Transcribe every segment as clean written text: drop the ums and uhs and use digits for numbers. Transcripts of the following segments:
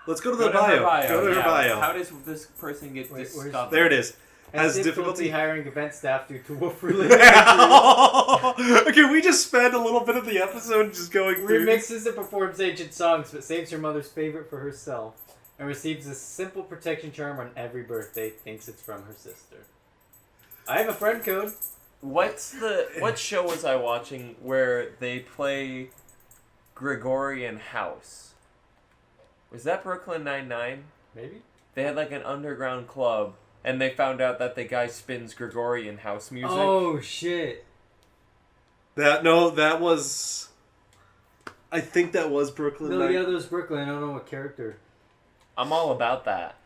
Let's go to the bio. Go to her bio. How does this person get discovered? There it is. Has difficulty hiring event staff due to wolf-related Can we just spend a little bit of the episode just going through? Remixes and performs ancient songs, but saves her mother's favorite for herself. And receives a simple protection charm on every birthday. Thinks it's from her sister. I have a friend code. What show was I watching where they play Gregorian House? Was that Brooklyn Nine-Nine? Maybe. They had like an underground club, and they found out that the guy spins Gregorian house music. Oh shit! That was. I think that was Brooklyn. No, yeah, that was Brooklyn. I don't know what character. I'm all about that.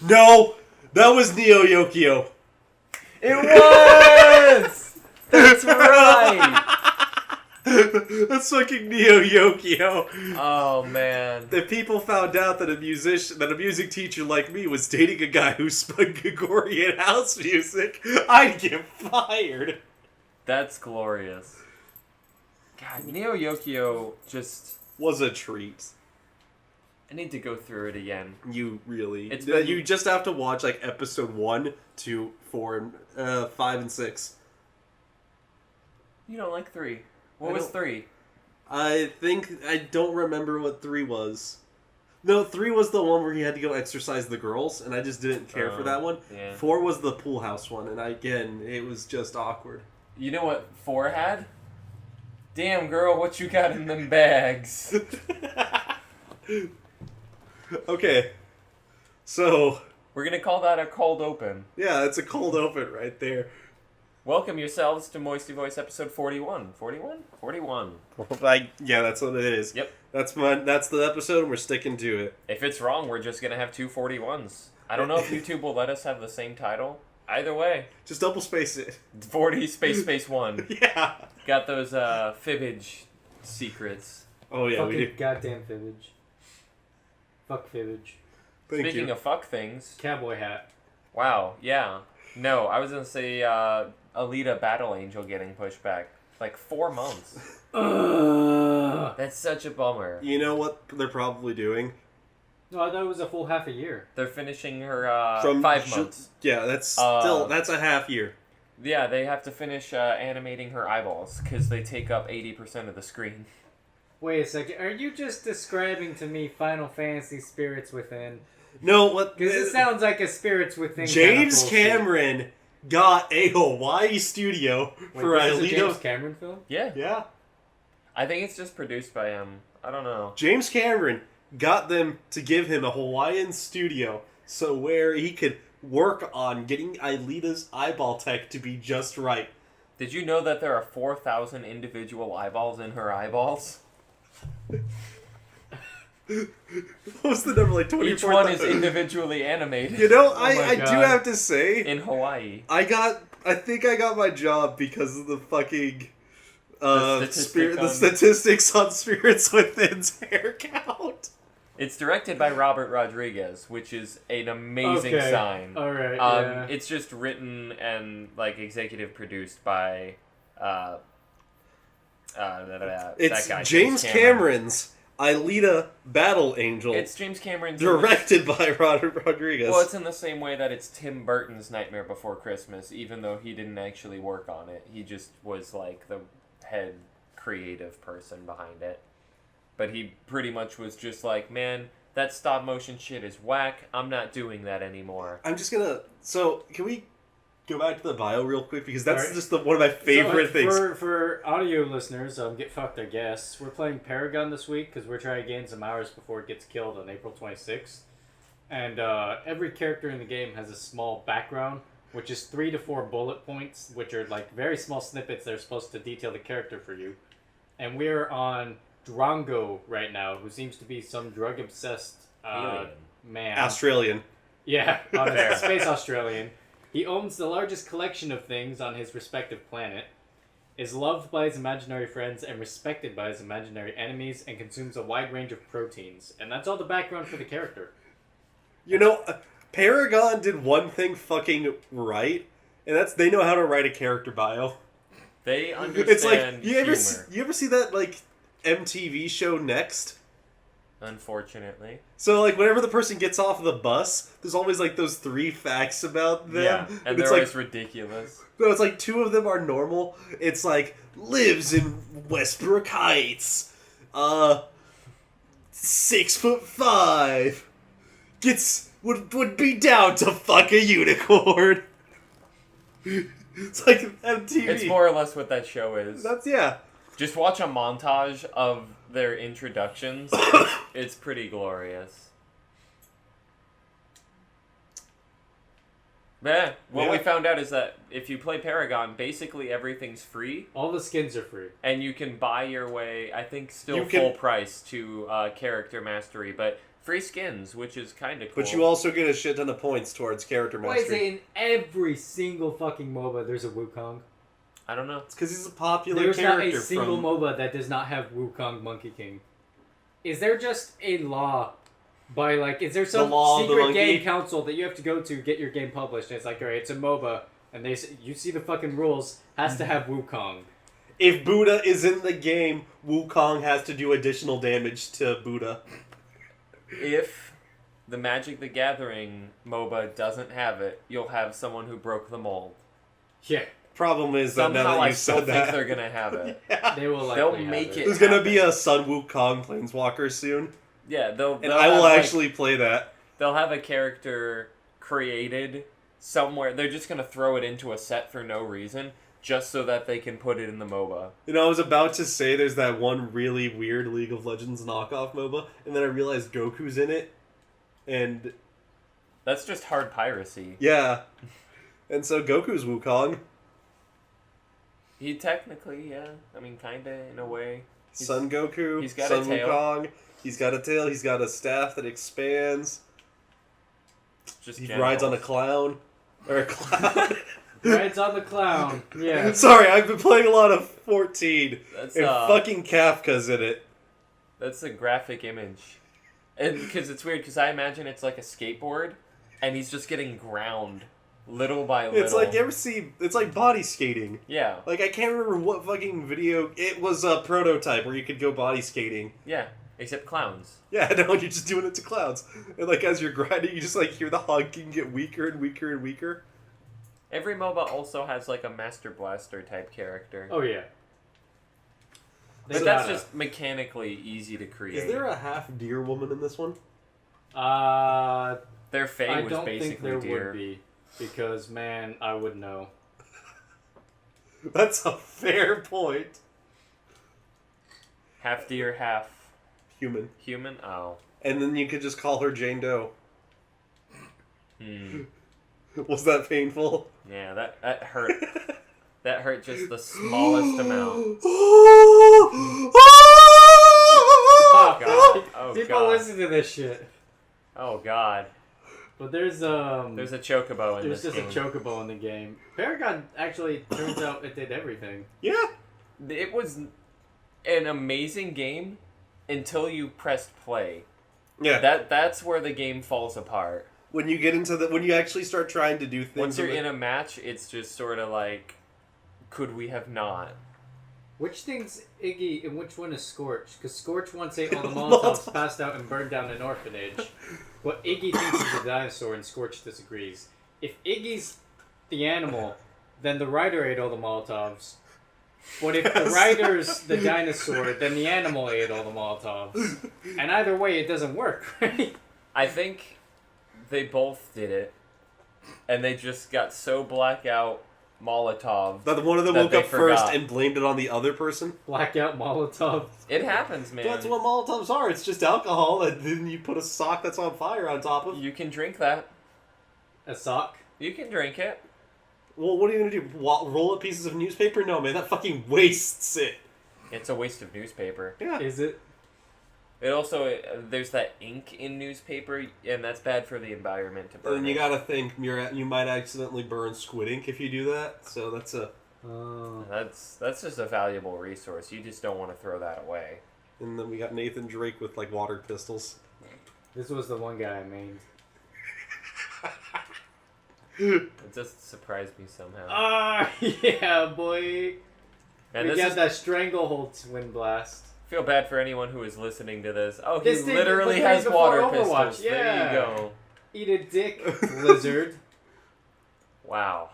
No, that was Neo Yokio. It was! That's right! That's fucking Neo Yokio. Oh, man. If people found out that a music teacher like me was dating a guy who spun Gregorian house music, I'd get fired. That's glorious. God, Neo Yokio just... was a treat. I need to go through it again. You really... Been... You just have to watch, like, episode 1, 2, 4, and 5, and 6. You don't like 3. What was 3? I don't remember what 3 was. No, 3 was the one where he had to go exercise the girls, and I just didn't care for that one. Yeah. 4 was the pool house one, and again, it was just awkward. You know what 4 had? Damn, girl, what you got in them bags? Okay. So... we're gonna call that a cold open. Yeah, it's a cold open right there. Welcome yourselves to MoistyVoice episode 41. 41? 41. Yeah, that's what it is. Yep. That's the episode, and we're sticking to it. If it's wrong, we're just gonna have 2 41s. I don't know if YouTube will let us have the same title. Either way. Just double space it. 40 space 1. Yeah. Got those fibbage secrets. Oh yeah, fucking we do. Goddamn fibbage. Fuck fibbage. Speaking of fuck things. Cowboy hat. Wow, yeah. No, I was gonna say Alita Battle Angel getting pushed back. Like 4 months. That's such a bummer. You know what they're probably doing? No, I thought it was a full half a year. They're finishing her 5 months. Yeah, that's that's a half year. Yeah, they have to finish animating her eyeballs because they take up 80% of the screen. Wait a second. Are you just describing to me Final Fantasy Spirits Within? No, what? Because it sounds like a Spirits Within. James kind of Cameron got a Hawaii studio for Wait, Alita. a James Cameron film? Yeah. Yeah. I think it's just produced by him. I don't know. James Cameron got them to give him a Hawaiian studio so where he could work on getting Alita's eyeball tech to be just right. Did you know that there are 4,000 individual eyeballs in her eyeballs? What was the number, like 24? Each one is individually animated. You know, Oh I do have to say... in Hawaii. I think I got my job because of the fucking... the statistics on Spirits Within's hair count. It's directed by Robert Rodriguez, which is an amazing sign. Alright, yeah. It's just written and like executive produced by it's that guy, James Cameron's Alita Battle Angel. It's James Cameron's directed by Robert Rodriguez. Well, it's in the same way that it's Tim Burton's Nightmare Before Christmas, even though he didn't actually work on it. He just was like the head creative person behind it. But he pretty much was just like, man, that stop motion shit is whack. I'm not doing that anymore. I'm just gonna... So, can we go back to the bio real quick? Because that's just one of my favorite things. For audio listeners, get fucked, I guess. We're playing Paragon this week because we're trying to gain some hours before it gets killed on April 26th. And every character in the game has a small background, which is 3 to 4 bullet points, which are like very small snippets that are supposed to detail the character for you. And we're on Drongo right now, who seems to be some drug-obsessed man. Australian. Yeah, a space Australian. He owns the largest collection of things on his respective planet, is loved by his imaginary friends and respected by his imaginary enemies, and consumes a wide range of proteins. And that's all the background for the character. You know, Paragon did one thing fucking right, and that's they know how to write a character bio. They understand It's like, you humor. ever see that, like, MTV show Next? Unfortunately. So, like, whenever the person gets off the bus, there's always, like, those 3 facts about them. Yeah, and they're it's always like, ridiculous. no, it's like 2 of them are normal. It's like, lives in Westbrook Heights. 6'5". Would be down to fuck a unicorn. It's like MTV. It's more or less what that show is. Yeah. Just watch a montage of their introductions. It's pretty glorious. But what we found out is that if you play Paragon, basically everything's free. All the skins are free. And you can buy your way, I think still can- full price to character mastery, but free skins, which is kind of cool. But you also get a shit ton of points towards character Why is it mastery. in every single fucking MOBA there's a Wukong? I don't know. It's because he's a popular There's character. not a single from... MOBA that does not have Wukong Monkey King. Is there just a law by, like, is there some law of the secret monkey? game council that you have to go to get your game published? And it's like, alright, it's a MOBA, and you see the fucking rules, has to have Wukong. If Buddha is in the game, Wukong has to do additional damage to Buddha. If the Magic the Gathering MOBA doesn't have it, you'll have someone who broke the mold. Yeah. Problem is that now Somehow that I you still said think that, they're gonna have it. yeah. They will They'll likely make have it. There's gonna happen. be a Sun Wukong Planeswalker soon, Yeah, they'll and I will have, actually play that. they'll have a character created somewhere. They're just gonna throw it into a set for no reason, just so that they can put it in the MOBA. You know, I was about to say there's that one really weird League of Legends knockoff MOBA, and then I realized Goku's in it, and That's just hard piracy. yeah, and so Goku's Wukong. He technically, yeah. I mean, kinda, in a way. Sun Goku, he's got Sun a tail. Wukong, he's got a tail, he's got a staff that expands, Just he genitals. rides on a clown. Or a cloud. Rides on the clown. Yeah. Sorry, I've been playing a lot of 14, That's, and fucking Kafka's in it. That's a graphic image. And because it's weird, because I imagine it's like a skateboard, and he's just getting ground little by little. It's like, you ever see, it's like body skating. Yeah, Like, I can't remember what fucking video, it was a prototype where you could go body skating. yeah. Except clowns. Yeah, no, you're just doing it to clowns. And like, as you're grinding, you just like hear the honking get weaker and weaker and weaker. Every MOBA also has like a Master Blaster type character. Oh, yeah. But that's just mechanically easy to create. Is there a half deer woman in this one? Their Fae I was don't think basically there deer. would be. Because, man, I would know. That's a fair point. Half deer, half Human. human? Oh. And then you could just call her Jane Doe. Hmm. Was that painful? Yeah, that hurt. That hurt just the smallest amount. Oh, God. Oh, People God. listen to this shit. Oh, God. But there's a chocobo in there's this just game. a chocobo in the game. Paragon actually turns out it did everything. Yeah. It was an amazing game until you pressed play. Yeah. That's where the game falls apart. When you get into when you actually start trying to do things. Once you're in a match, it's just sort of like, could we have not? Which thing's Iggy and which one is Scorch? Because Scorch once ate all the Molotovs, passed out, and burned down an orphanage. But Iggy thinks he's a dinosaur and Scorch disagrees. If Iggy's the animal, then the rider ate all the Molotovs. But if the rider's the dinosaur, then the animal ate all the Molotovs. And either way, it doesn't work, right? I think they both did it, and they just got so blackout Molotov. That one of them that woke they up first forgot. and blamed it on the other person. Blackout Molotov. It happens, man. That's what Molotovs are. It's just alcohol, and then you put a sock that's on fire on top of. You can drink that. A sock. You can drink it. Well, what are you gonna do? Roll up pieces of newspaper? No, man, that fucking wastes it. It's a waste of newspaper. Yeah. Is it? It also, there's that ink in newspaper, and that's bad for the environment to burn. And you it. gotta think you might accidentally burn squid ink if you do that. So that's a. Oh. That's just a valuable resource. You just don't want to throw that away. And then we got Nathan Drake with like water pistols. This was the one guy I made. It just surprised me somehow. Ah, yeah, boy. And We this got is that stranglehold twin blast. Feel bad for anyone who is listening to this. Oh, he This thing literally was has made water before Overwatch, pistols. There yeah. you go. Eat a dick, lizard. Wow.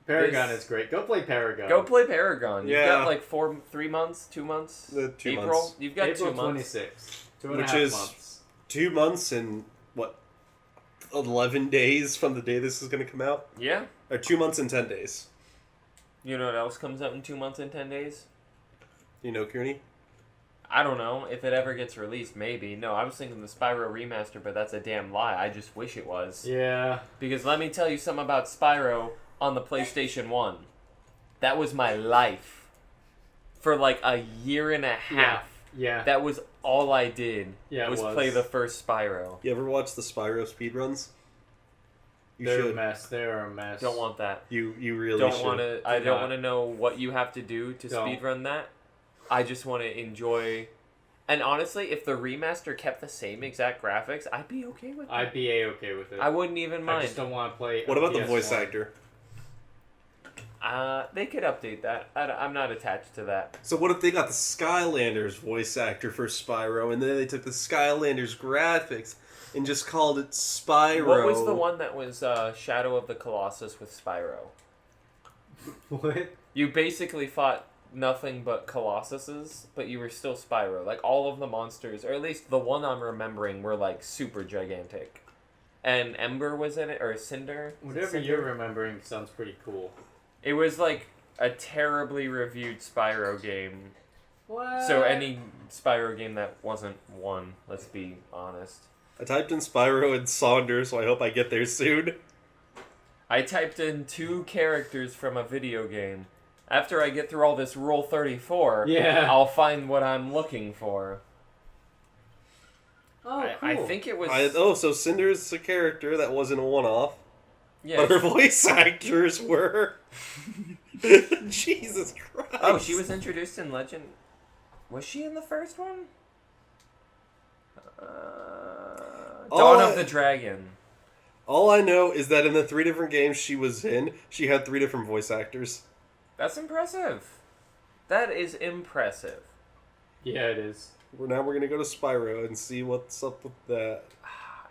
Paragon This- is great. Go play Paragon. Go play Paragon. You've Yeah. got like 3 months, 2 months. 2 April. months. You've got April 2 months. 26th. 2.5 Which is- months. 2 months and what? 11 days from the day this is going to come out? Yeah. Or 2 months and 10 days. You know what else comes out in 2 months and 10 days? You know, Kearney? I don't know. If it ever gets released, maybe. No, I was thinking the Spyro remaster, but that's a damn lie. I just wish it was. Yeah. Because let me tell you something about Spyro on the PlayStation 1. That was my life. For like a year and a half. Yeah. That was all I did. Yeah, it was was. play the first Spyro. You ever watch the Spyro speedruns? You They're a should. mess. They're a mess. Don't want that. You really Don't should. want to. I Do don't not. want to know what you have to do to Don't. speedrun that. I just want to enjoy. And honestly, if the remaster kept the same exact graphics, I'd be okay with it. I'd be A-okay with it. I wouldn't even I mind. just don't want to play. What on about the voice PS1. actor? They could update that. I'm not attached to that. So what if they got the Skylanders voice actor for Spyro, and then they took the Skylanders graphics and just called it Spyro? What was the one that was Shadow of the Colossus with Spyro? What? You basically fought nothing but Colossuses, but you were still Spyro. Like, all of the monsters, or at least the one I'm remembering, were, like, super gigantic. And Ember was in it, or Cinder? Was it Whatever Cinder? you're remembering sounds pretty cool. It was, like, a terribly reviewed Spyro game. What? So any Spyro game that wasn't one, let's be honest. I typed in Spyro and Saunders, so I hope I get there soon. I typed in 2 characters from a video game. After I get through all this Rule 34, Yeah. I'll find what I'm looking for. Oh, cool. I think it was... So Cinder's a character that wasn't a one-off, yeah, but her voice actors were. Jesus Christ! Oh, she was introduced in Legend. Was she in the first one? Dawn of the Dragon. All I know is that in the 3 different games she was in, she had 3 different voice actors. That's impressive. That is impressive. Yeah, it is. Now we're gonna go to Spyro and see what's up with that.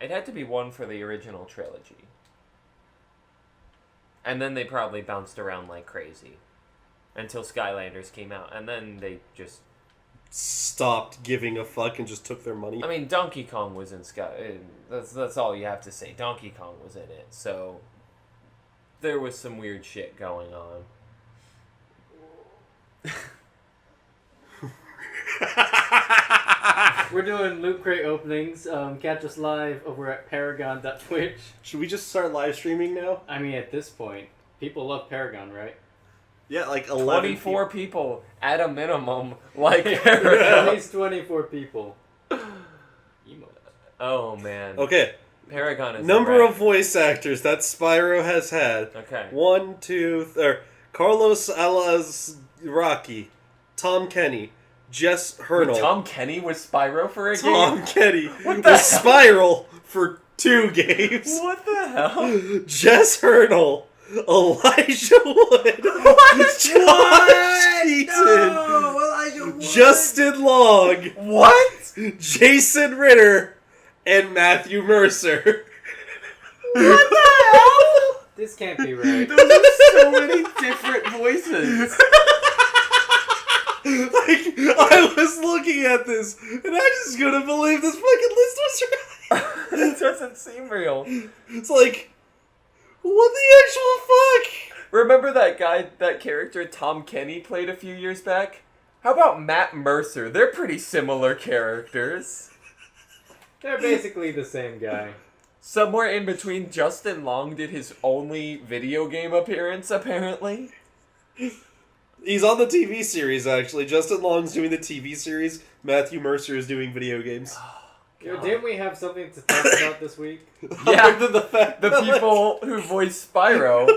It had to be one for the original trilogy. And then they probably bounced around like crazy. Until Skylanders came out. And then they just... Stopped giving a fuck and just took their money. I mean, Donkey Kong was in that's all you have to say. Donkey Kong was in it, so there was some weird shit going on. We're doing Loot Crate openings. Catch us live over at Paragon.Twitch. Should we just start live streaming now? I mean, at this point, people love Paragon, right? Yeah, like 11 24 people at a minimum like At Paragon. least 24 people. Emo. Oh man. Okay, Paragon is number a of voice actors that Spyro has had. Okay. 1, 2, Carlos Alazraqui, Tom Kenny, Jess Hernal. Tom Kenny was Spyro for a game? Tom Kenny What the was Spiral for 2 games. What the hell? Jess Hernal, Elijah Wood, Josh Keaton, Elijah Wood. Justin Long, What? Jason Ritter, and Matthew Mercer. What the hell? This can't be right. Those are so many different voices. Like, I was looking at this, and I just couldn't believe this fucking list was right. It doesn't seem real. It's like, what the actual fuck? Remember that character Tom Kenny played a few years back? How about Matt Mercer? They're pretty similar characters. They're basically the same guy. Somewhere in between, Justin Long did his only video game appearance, apparently. He's on the TV series, actually. Justin Long's doing the TV series. Matthew Mercer is doing video games. Didn't we have something to talk about this week? Yeah, Other than the fact the that, people who voice Spyro,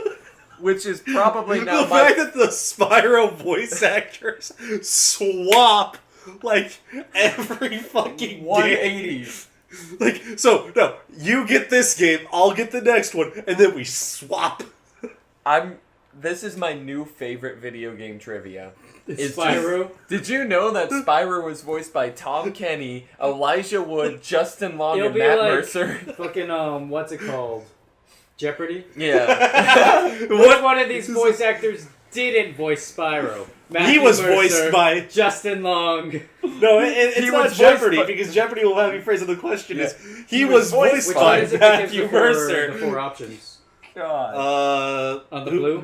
which is probably now the fact that the Spyro voice actors swap like every fucking game. 180. Like, so no, you get this game, I'll get the next one, and then we swap. I'm This is my new favorite video game trivia. It's Spyro. Did you know that Spyro was voiced by Tom Kenny, Elijah Wood, Justin Long, It'll and be Matt like Mercer? Fucking, what's it called? Jeopardy? Yeah. Which one of these voice actors didn't voice Spyro? He was Mercer, voiced by... Justin Long. No, it's He not was Jeopardy, voiced by- because Jeopardy will have you phrase of the question Yeah. is, he was voiced Which by one is it that gives Matthew the four- Mercer. The four options. God. On the blue?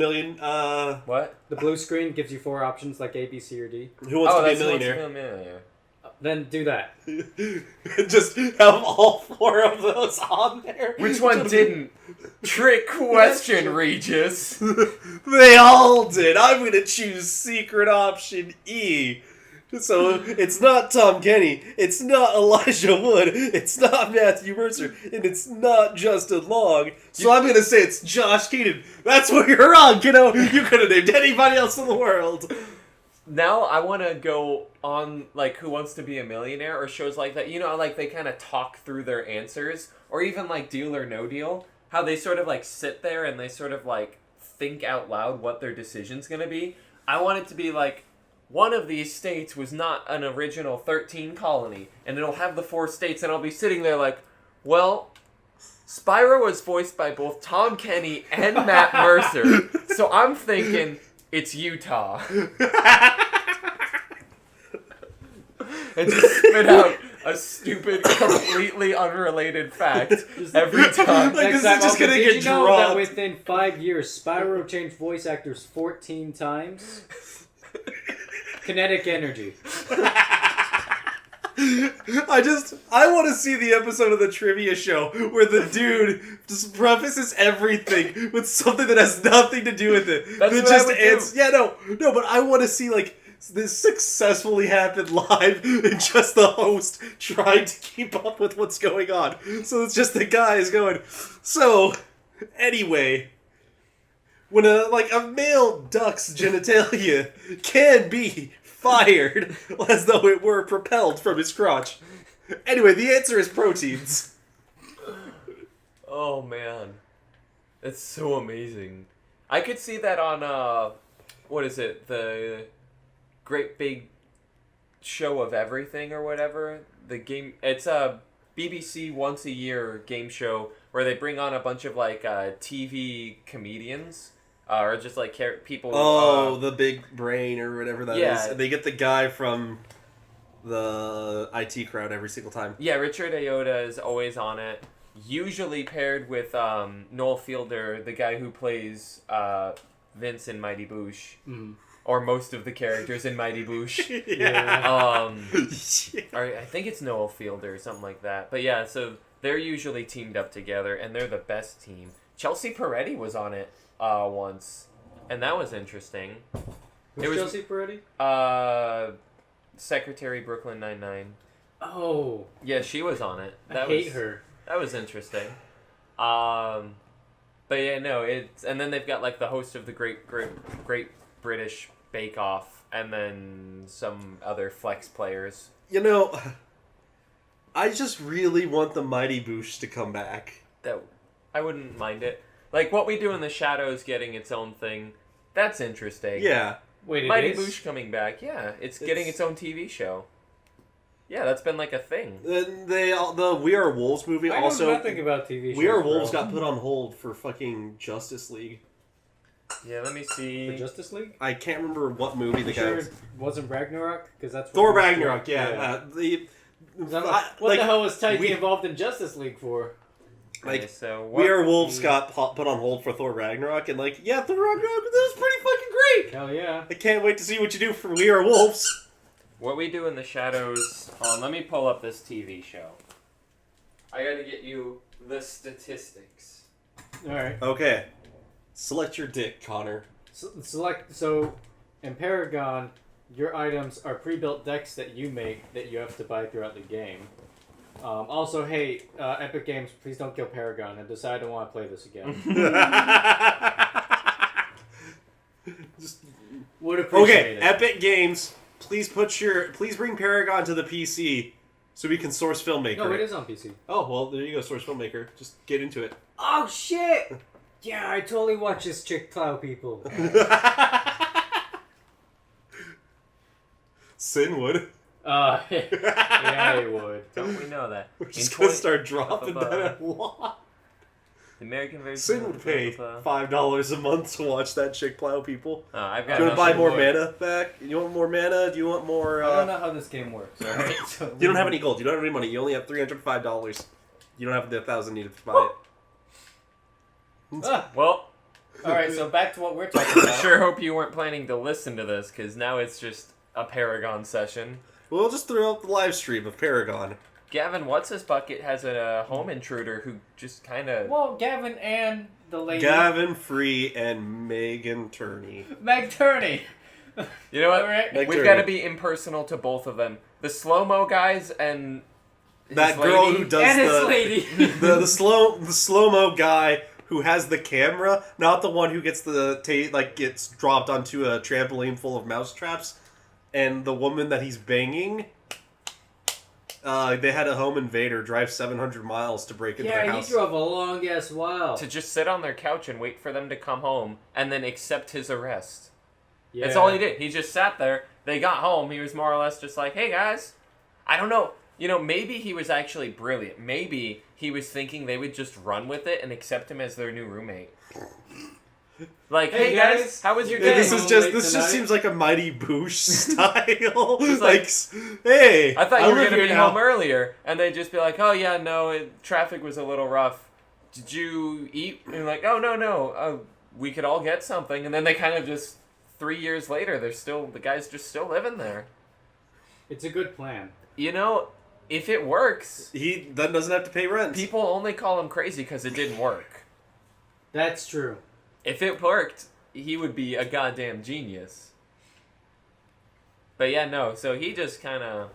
What? The blue screen gives you four options like A, B, C, or D. Who wants to be a that's millionaire? Millionaire. Then do that. Just have all four of those on there. Which one didn't? Trick question, Regis. They all did. I'm gonna choose secret option E. So it's not Tom Kenny, it's not Elijah Wood, it's not Matthew Mercer, and it's not Justin Long. So I'm gonna say it's Josh Keaton. That's where you're wrong, kiddo. You could have named anybody else in the world. Now I want to go on, like, Who Wants to Be a Millionaire, or shows like that. You know, like, they kind of talk through their answers, or even, like, Deal or No Deal. How they sort of, like, sit there and they sort of, like, think out loud what their decision's gonna be. I want it to be, like, one of these states was not an original 13 colony, and it'll have the 4 states, and I'll be sitting there like, well, Spyro was voiced by both Tom Kenny and Matt Mercer, so I'm thinking it's Utah. And just spit out a stupid, completely unrelated fact every time. Like, Next this is time, just gonna did get you know dropped. that within 5 years, Spyro changed voice actors 14 times? Kinetic energy. I want to see the episode of the trivia show where the dude just prefaces everything with something that has nothing to do with it. That's That what I would do. Yeah, no, but I want to see, like, this successfully happen live and just the host trying to keep up with what's going on. So it's just the guys going, so, anyway, when a male duck's genitalia can be fired as though it were propelled from his crotch. Anyway, the answer is proteins. Oh, man. It's so amazing. I could see that on, what is it? The Great Big Show of Everything or whatever. The game, it's a BBC once a year game show where they bring on a bunch of, like, TV comedians. Or just, like, people... Oh, the big brain or whatever that is. Yeah. And they get the guy from the IT crowd every single time. Yeah, Richard Ayoda is always on it. Usually paired with Noel Fielder, the guy who plays Vince in Mighty Boosh. Mm. Or most of the characters in Mighty Boosh. Yeah. Or I think it's Noel Fielder or something like that. But yeah, so they're usually teamed up together, and they're the best team. Chelsea Peretti was on it once, and that was interesting. Who's It was- Chelsea Peretti? Secretary Brooklyn Nine-Nine. Oh, Yeah, she was on it. I hate her. That was interesting. But yeah, no, it's... And then they've got, like, the host of the Great British Bake Off, and then some other flex players. You know, I just really want the Mighty Boosh to come back. That I wouldn't mind it. Like, What We Do in the Shadows getting its own thing. That's interesting. Yeah. Wait, Mighty it is? Boosh coming back. Yeah, it's getting its own TV show. Yeah, that's been like a thing. And the We Are Wolves movie I also... know nothing about TV shows, We Are Wolves bro. got put on hold for fucking Justice League. Yeah, let me see. The Justice League? I can't remember what movie the You guy sure was... it wasn't Ragnarok? Because that's what Thor it was Ragnarok, for. yeah. What the hell was Titan we- involved in Justice League for? Okay, Like, so We Are Wolves got put on hold for Thor Ragnarok, and Thor Ragnarok, that was pretty fucking great! Hell yeah. I can't wait to see what you do for We Are Wolves. What We Do in the Shadows. Let me pull up this TV show. I gotta get you the statistics. Alright. Okay. Select your dick, Connor. So, in Paragon, your items are pre-built decks that you make that you have to buy throughout the game. Also, hey, Epic Games, please don't kill Paragon. I decided I don't want to play this again. Would appreciate Okay, it. Epic Games, please bring Paragon to the PC so we can source Filmmaker. No, it is on PC. Oh, well, there you go, source Filmmaker. Just get into it. Oh, shit! Yeah, I totally watch this chick plow people. Sin would. Yeah, I would. Don't we know that? We're just In gonna 20 start dropping of, that a lot. The American version. Sin would pay $5 a month to watch that chick plow people. I've Do got you want to buy nothing more more. mana back? You want more mana? Do you want more? I don't know how this game works. Alright, so You don't have any gold. You don't have any money. You only have $305. You don't have the 1,000 needed to buy it. Well, Alright, so back to what we're talking I about. sure hope you weren't planning to listen to this, because now it's just a Paragon session. We'll just throw up the live stream of Paragon. Gavin, what's his bucket, has a home intruder who just kind of... Well, Gavin and the lady. Gavin Free and Megan Turney. Meg Turney. You know what? Alright. Meg We've Turney. got to be impersonal to both of them. The slow-mo guys and... That his girl lady. who does And his the lady. the slow-mo guy who has the camera, not the one who gets gets dropped onto a trampoline full of mouse traps, and the woman that he's banging. They had a home invader drive 700 miles to break into their Yeah, house. he drove a long ass while. To just sit on their couch and wait for them to come home and then accept his arrest. Yeah. That's all he did. He just sat there. They got home. He was more or less just like, hey, guys. I don't know. You know, maybe he was actually brilliant. Maybe he was thinking they would just run with it and accept him as their new roommate. Like, hey, guys, how was your Yeah, day? this Late just tonight. seems like a Mighty Boosh style. like, Hey, I thought you were live going to here be now. home earlier. And they'd just be like, oh, yeah, no, traffic was a little rough. Did you eat? And you're like, oh, no. We could all get something. And then they kind of just, 3 years later, the guy's just still living there. It's a good plan. You know, if it works, He then doesn't have to pay rent. people only call him crazy because it didn't work. That's true. If it worked, he would be a goddamn genius. But yeah, no, so he just kind of...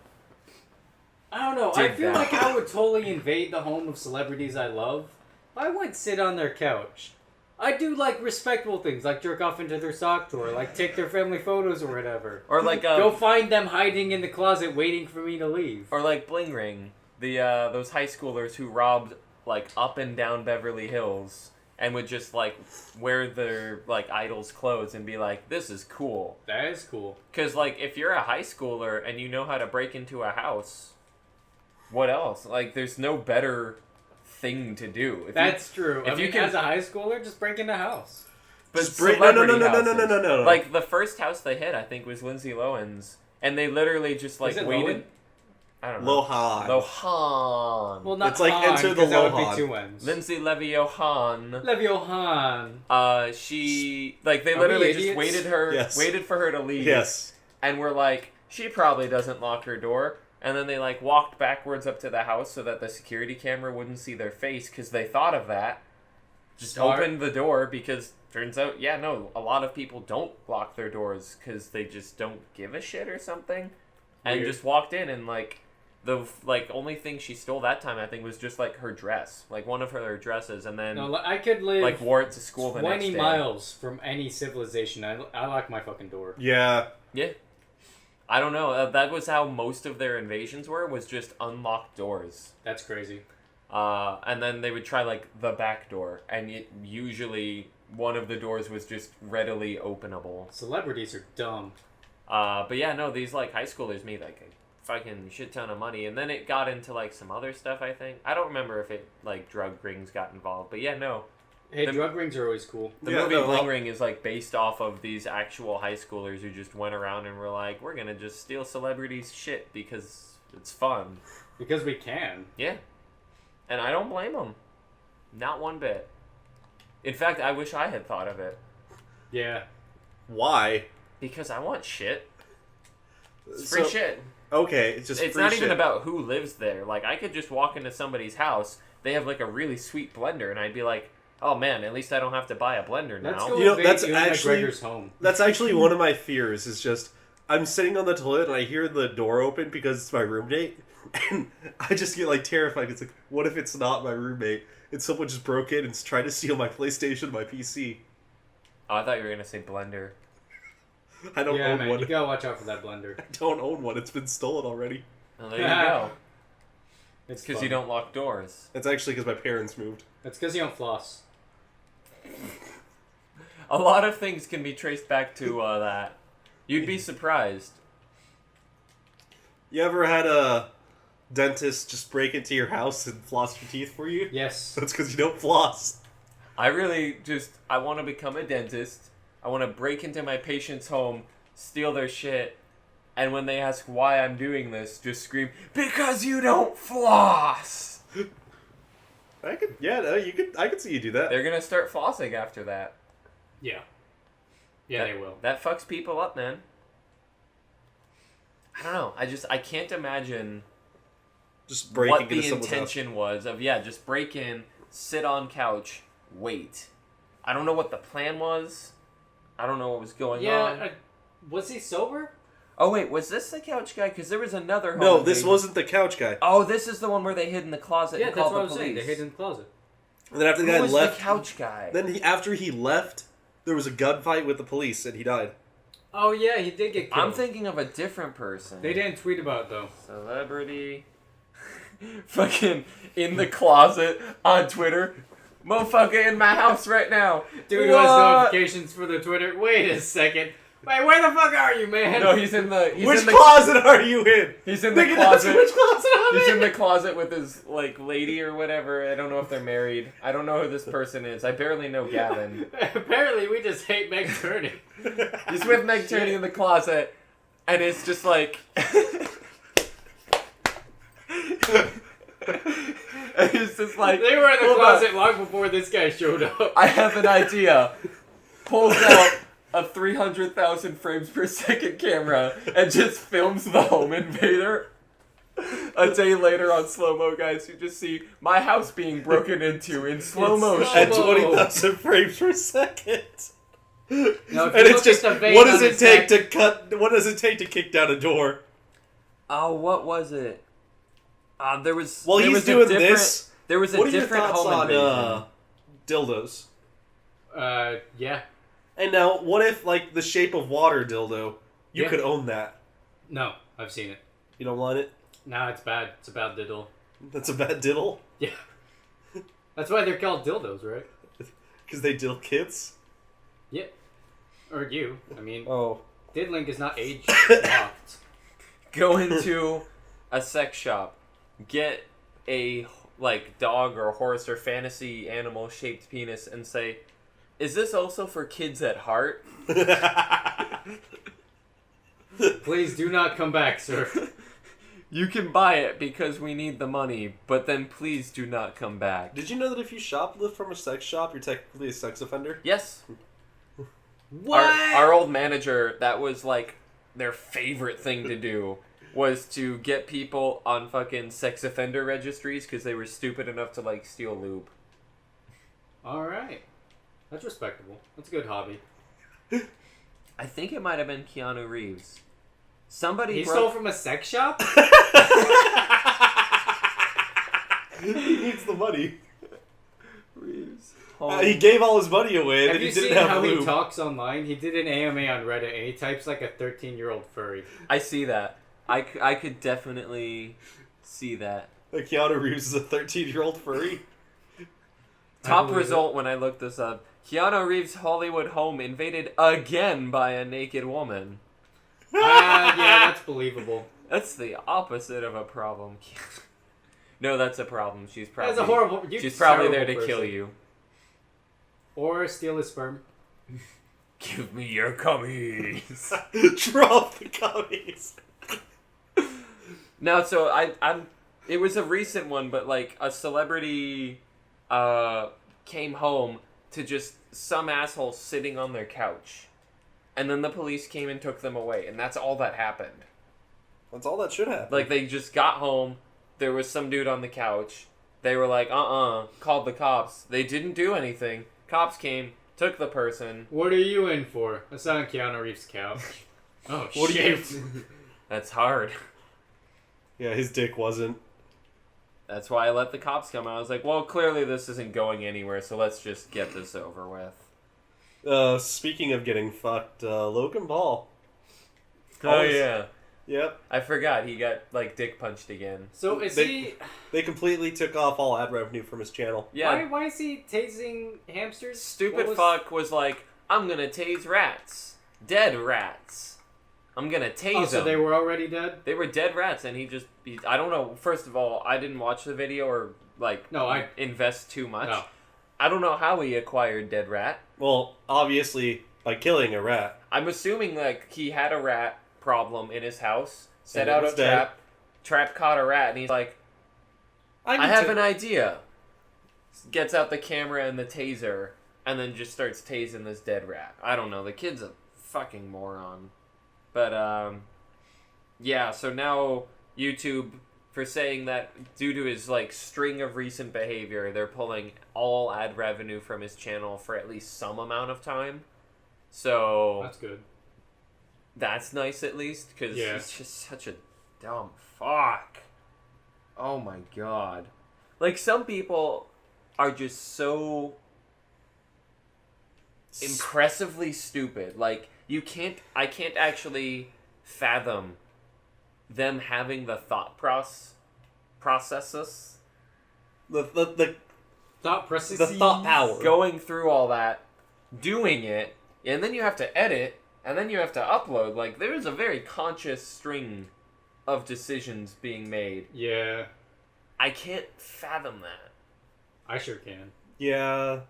I don't know. I Did feel that. like I would totally invade the home of celebrities I love. I wouldn't sit on their couch. I do like respectful things, like jerk off into their sock drawer, like take their family photos or whatever. Or like Go find them hiding in the closet waiting for me to leave. or like Bling Ring, those high schoolers who robbed like up and down Beverly Hills and would just like wear their like idols' clothes and be like, "This is cool." That is cool. Because like if you're a high schooler and you know how to break into a house, what else? Like there's no better thing to do. If you- That's true. if I you mean, can- as a high schooler, just break in the house. But Just break- no. celebrity houses. No. Like the first house they hit, I think, was Lindsay Lohan's, and they literally just like Is it waited. Lohan? I don't know. Lohan. Lohan. Well, not It's like Han, Enter the 'cause that would Lohan. be two N's. Lindsay Leviohan. Leviohan. She like they Are literally we just idiots? waited for her to leave. Yes. And were like, she probably doesn't lock her door. And then they like walked backwards up to the house so that the security camera wouldn't see their face because they thought of that. Just Smart. opened the door because turns out, yeah, no, a lot of people don't lock their doors because they just don't give a shit or something. And Weird. just walked in and like the like only thing she stole that time I think was just like her dress, like one of her dresses, and then No, I could live like wore it to school the next 20 day. miles from any civilization. I lock my fucking door. Yeah. Yeah. I don't know. That was how most of their invasions were, was just unlocked doors. That's crazy. And then they would try, like, the back door. And usually one of the doors was just readily openable. Celebrities are dumb. But yeah, no, these, like, high schoolers made, like, a fucking shit ton of money. And then it got into, like, some other stuff, I think. I don't remember if it, like, drug rings got involved. But yeah, no. Hey, The- drug rings are always cool. The Yeah, movie no, Bling well- Ring is like based off of these actual high schoolers who just went around and were like, we're gonna just steal celebrities' shit because it's fun. Because we can. Yeah. And I don't blame them. Not one bit. In fact, I wish I had thought of it. Yeah. Why? Because I want shit. It's free So- shit. Okay, it's just It's free not shit. even about who lives there. Like, I could just walk into somebody's house, they have like a really sweet blender, and I'd be like, oh man, at least I don't have to buy a blender Let's now. go You know, invade that's Ewan actually- McGregor's home. That's actually one of my fears. Is just I'm sitting on the toilet and I hear the door open because it's my roommate, and I just get like terrified. It's like, what if it's not my roommate and someone just broke in and tried to steal my PlayStation, my PC? Oh, I thought you were gonna say blender. I don't Yeah, own man, one. you gotta watch out for that blender. I don't own one. It's been stolen already. Well, there you go. It's Because fun. you don't lock doors. That's actually because my parents moved. That's because you don't floss. A lot of things can be traced back to that. You'd be surprised. You ever had a dentist just break into your house and floss your teeth for you? Yes. That's because you don't floss. I want to become a dentist. I want to break into my patient's home, steal their shit, and when they ask why I'm doing this, just scream, "Because you don't floss!" I could see you do that. They're gonna start flossing after that. Yeah. Yeah, they will. That fucks people up, man. I don't know. I can't imagine Just breaking what into the someone's intention house. was of, just break in, sit on couch, wait. I don't know what the plan was. I don't know what was going on. Was he sober? Oh, wait, was this the couch guy? Because there was another home No, this invasion. wasn't the couch guy. Oh, this is the one where they hid in the closet Yeah, and that's called what I the was police. saying. They hid in the closet. And then after the Who guy was left, the couch guy? then after he left, there was a gunfight with the police and he died. Oh, yeah, he did get killed. I'm thinking of a different person. They didn't tweet about it, though. Celebrity. Fucking in the closet on Twitter. Motherfucker in my house right now. Dude who has notifications for the Twitter. Wait a second. Wait, where the fuck are you, man? No, he's in the... Which closet are you in? He's in the Nigga, that's closet. which closet I'm He's in in? the closet with his, lady or whatever. I don't know if they're married. I don't know who this person is. I barely know Gavin. Apparently, we just hate Meg Turney. He's with Meg Turney in the closet, and it's just like... and he's just like... They were in the "Hold closet on. long before this guy showed up. I have an idea. Pulls out a 300,000 frames per second camera and just films the home invader. A day later on slow-mo, guys, you just see my house being broken into in slow motion. At 20,000 frames per second. Now, if you And it's look just, at the vein what does on it his take neck- to cut, what does it take to kick down a door? Oh, what was it? There was... While there he's was a doing different- this, There was a what are your different thoughts home on invasion. dildos? Yeah. And now, what if, the Shape of Water dildo, you Yeah. could own that? No, I've seen it. You don't want it? Nah, it's bad. It's a bad diddle. That's a bad diddle? Yeah. That's why they're called dildos, right? Because they diddle kids? Yeah. Or you. I mean, Oh. diddling is not age locked. Go into a sex shop. Get a, dog or horse or fantasy animal-shaped penis and say... Is this also for kids at heart? Please do not come back, sir. You can buy it because we need the money, but then please do not come back. Did you know that if you shoplift from a sex shop, you're technically a sex offender? Yes. What? Our old manager, that was their favorite thing to do, was to get people on fucking sex offender registries because they were stupid enough to steal lube. Alright. That's respectable. That's a good hobby. I think it might have been Keanu Reeves. Somebody He broke... stole from a sex shop? He needs the money. Reeves. He gave all his money away, and Have then you he didn't seen have how lube. he talks online? He did an AMA on Reddit, and he types like a 13-year-old furry. I see that. I could definitely see that. Keanu Reeves is a 13-year-old furry. Top believe result when I looked this up. Keanu Reeves' Hollywood home invaded again by a naked woman. Yeah, that's believable. That's the opposite of a problem. No, that's a problem. She's probably That's a horrible... you're she's probably there terrible to kill person. you. Or steal his sperm. Give me your cummies. Drop the gummies. No, so I'm. It was a recent one, but a celebrity came home to just some asshole sitting on their couch, and then the police came and took them away, and that's all that happened. That's all that should happen. They just got home. There was some dude on the couch. They were like, called the cops. They didn't do anything. Cops came, took the person. What are you in for? That's on Keanu Reeves' couch. Oh, What shit. do you... That's hard. Yeah, his dick wasn't. That's why I let the cops come. I was like, well, clearly this isn't going anywhere, so let's just get this over with. Speaking of getting fucked, Logan Paul. Oh, yeah. Yep. I forgot he got like dick punched again. So is They- he? They completely took off all ad revenue from his channel. Yeah. Why is he tasing hamsters? Stupid What was- fuck was like, I'm gonna tase rats. Dead rats. I'm gonna tase Oh, them. so they were already dead? They were dead rats, and I don't know. First of all, I didn't watch the video or like invest too much. No. I don't know how he acquired dead rat. Well, obviously by killing a rat. I'm assuming like he had a rat problem in his house, set And it out a was dead. trap caught a rat, and he's like, I have an idea. Gets out the camera and the taser, and then just starts tasing this dead rat. I don't know. The kid's a fucking moron. But, yeah, so now YouTube, for saying that due to his, like, string of recent behavior, they're pulling all ad revenue from his channel for at least some amount of time. So... That's good. That's nice, at least, because Yeah. he's just such a dumb fuck. Oh my god. Like, some people are just so impressively stupid. Like, I can't actually fathom them having the thought processes. The Thought processes. the thought power. Going through all that, doing it, and then you have to edit, and then you have to upload. Like, there's a very conscious string of decisions being made. Yeah, I can't fathom that. I sure can. Yeah.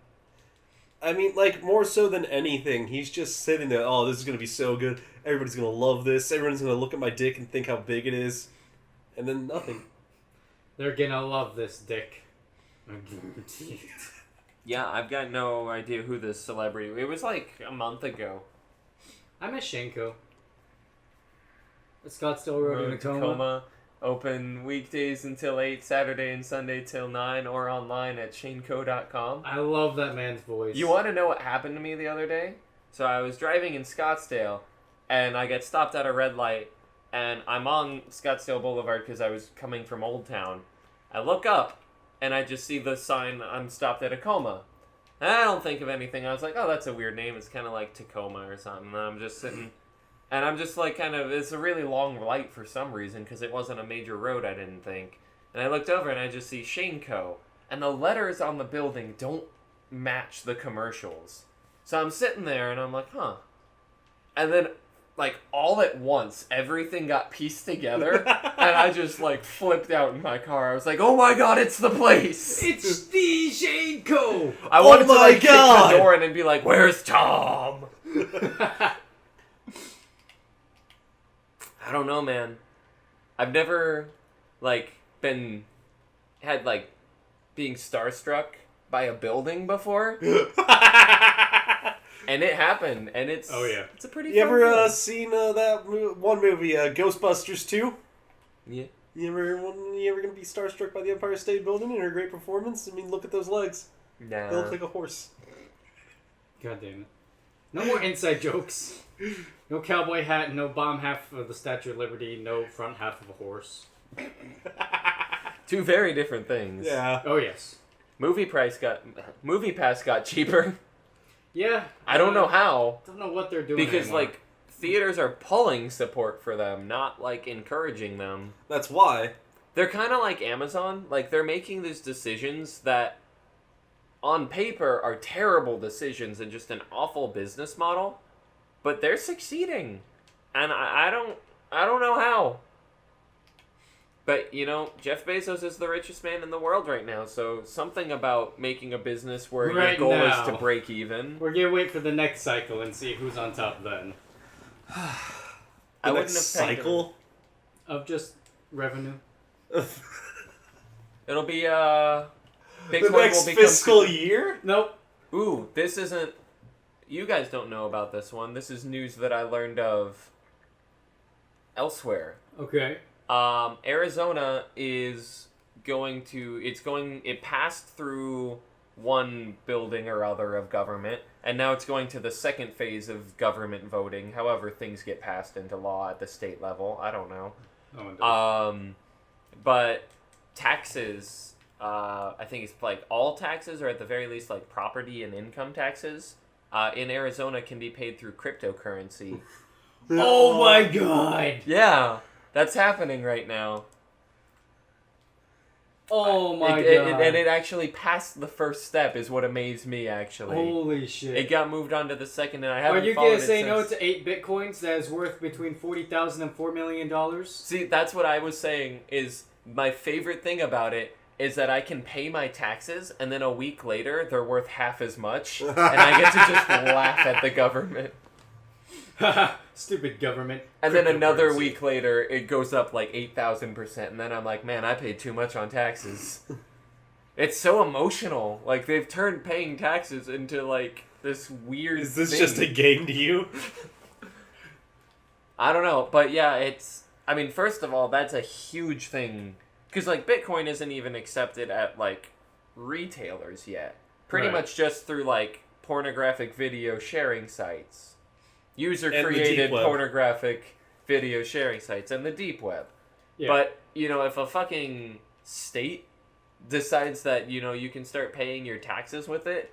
I mean, like, more so than anything, he's just sitting there, oh, this is going to be so good. Everybody's going to love this. Everyone's going to look at my dick and think how big it is. And then nothing. They're gonna love this dick. Yeah, I've got no idea who this celebrity... It was like a month ago. I miss Shenko. Scottsdale Road in Tacoma. Open weekdays until 8, Saturday and Sunday till 9, or online at shaneco.com. I love that man's voice. You want to know what happened to me the other day? So I was driving in Scottsdale, and I get stopped at a red light, and I'm on Scottsdale Boulevard because I was coming from Old Town. I look up, and I just see the sign, I'm stopped at Tacoma. And I don't think of anything. I was like, oh, that's a weird name. It's kind of like Tacoma or something. And I'm just sitting... And I'm just like it's a really long light for some reason because it wasn't a major road, I didn't think. And I looked over and I just see Shaneco. And the letters on the building don't match the commercials. So I'm sitting there and I'm like, huh. And then, like, all at once, everything got pieced together. And I just, like, flipped out in my car. I was like, oh my god, it's the place! It's the Shenko! I wanted to, like, kick God. the door in and be like, where's Tom? I don't know, man. I've never, like, being starstruck by a building before. And it happened, and it's... Oh, yeah. It's a pretty You fun ever thing. seen that one movie, Ghostbusters 2? Yeah. You ever gonna be starstruck by the Empire State Building and her great performance? I mean, look at those legs. Nah. They look like a horse. God damn it. No more inside jokes. No cowboy hat, no bottom half of the Statue of Liberty, no front half of a horse. Two very different things. Yeah. Oh, yes. Movie Pass got cheaper. Yeah. I don't know how. Don't know what they're doing Because, anymore. like, theaters are pulling support for them, not, like, encouraging them. That's why. They're kind of like Amazon. Like, they're making these decisions that, on paper, are terrible decisions and just an awful business model. But they're succeeding. And I don't know how. But, you know, Jeff Bezos is the richest man in the world right now. So something about making a business where your Right goal is now. to break even. We're gonna wait for the next cycle and see who's on top then. I The wouldn't next have pegged him. cycle. Of just revenue. It'll be, The Bitcoin next will become fiscal year? Nope. Ooh, this isn't... You guys don't know about this one. This is news that I learned of elsewhere. Okay. Arizona is going to... It passed through one building or other of government, and now it's going to the second phase of government voting, however things get passed into law at the state level. I don't know. No one does. But taxes... I think it's like all taxes, or at the very least like property and income taxes, in Arizona can be paid through cryptocurrency. Oh my god! Yeah, that's happening right now. Oh my god. And it actually passed the first step is what amazed me, actually. Holy shit. It got moved on to the second, and I haven't Are you followed gonna it say no since. to 8 bitcoins that is worth between $40,000 and $4 million? See, that's what I was saying, is my favorite thing about it is that I can pay my taxes, and then a week later, they're worth half as much, and I get to just laugh at the government. Stupid government. And then another Cryptocurrency. week later, it goes up like 8,000%, and then I'm like, man, I paid too much on taxes. It's so emotional. Like, they've turned paying taxes into, like, this weird Is this thing. just a game to you? I don't know, but yeah, it's... I mean, first of all, that's a huge thing. Because, like, Bitcoin isn't even accepted at, like, retailers yet. Pretty Right. much just through, like, pornographic video sharing sites. And the User-created deep web. pornographic video sharing sites and the deep web. Yeah. But, you know, if a fucking state decides that, you know, you can start paying your taxes with it,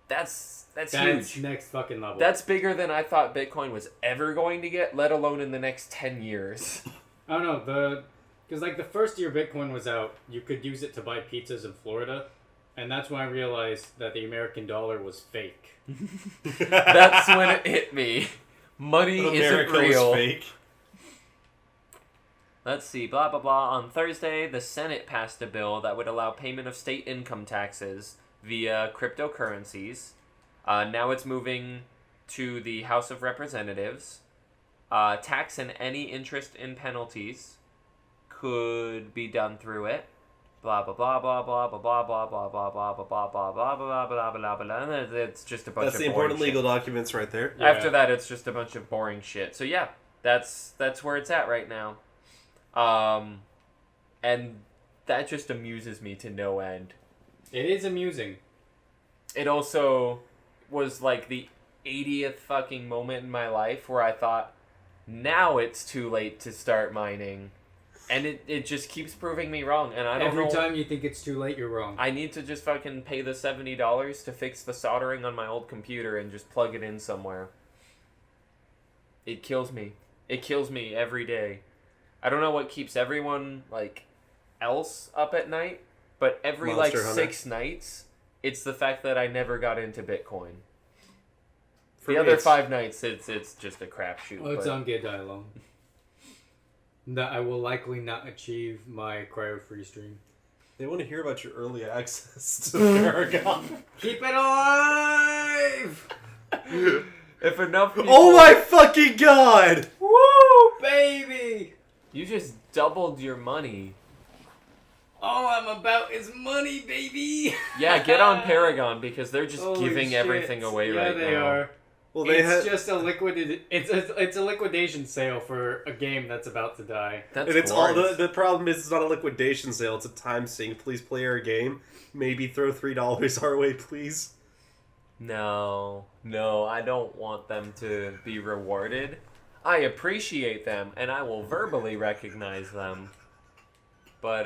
that's huge. Next fucking level. That's bigger than I thought Bitcoin was ever going to get, let alone in the next 10 years. I don't know, because like the first year Bitcoin was out, you could use it to buy pizzas in Florida, and that's when I realized that the American dollar was fake. That's when it hit me. Money isn't America was real. fake. Let's see, blah, blah, blah. On Thursday, the Senate passed a bill that would allow payment of state income taxes via cryptocurrencies. Now it's moving to the House of Representatives. Tax and any interest in penalties could be done through it. Blah, blah, blah, blah, blah, blah, blah, blah, blah, blah, blah, blah, blah, blah, blah, blah, blah, blah, blah, blah. It's just a bunch That's of the boring important shit. legal documents right there. Yeah. After that, it's just a bunch of boring shit. So yeah, that's where it's at right now. And that just amuses me to no end. It is amusing. It also was like the 80th fucking moment in my life where I thought, now it's too late to start mining. And it just keeps proving me wrong. And I don't know. Every time you think it's too late, you're wrong. I need to just fucking pay the $70 to fix the soldering on my old computer and just plug it in somewhere. It kills me. It kills me every day. I don't know what keeps everyone, like, else up at night, but every, Monster like, Hunter. 6 nights, it's the fact that I never got into Bitcoin. For The me, other it's- 5 nights, it's just a crapshoot. Oh, it's but on Get Die Alone. That I will likely not achieve my cryo-free stream. They want to hear about your early access to Paragon. Keep it alive! if enough people... Oh my fucking god! Woo, baby! You just doubled your money. Oh, I'm about his money, baby! Yeah, get on Paragon, because they're just Holy giving shit. everything away yeah, right they now. are. Well, they It's had, just a it's a liquidation sale for a game that's about to die. That's and it's all glorious. the problem is it's not a liquidation sale. It's a time sink. Please play our game. Maybe throw $3 our way, please. No, I don't want them to be rewarded. I appreciate them, and I will verbally recognize them. But,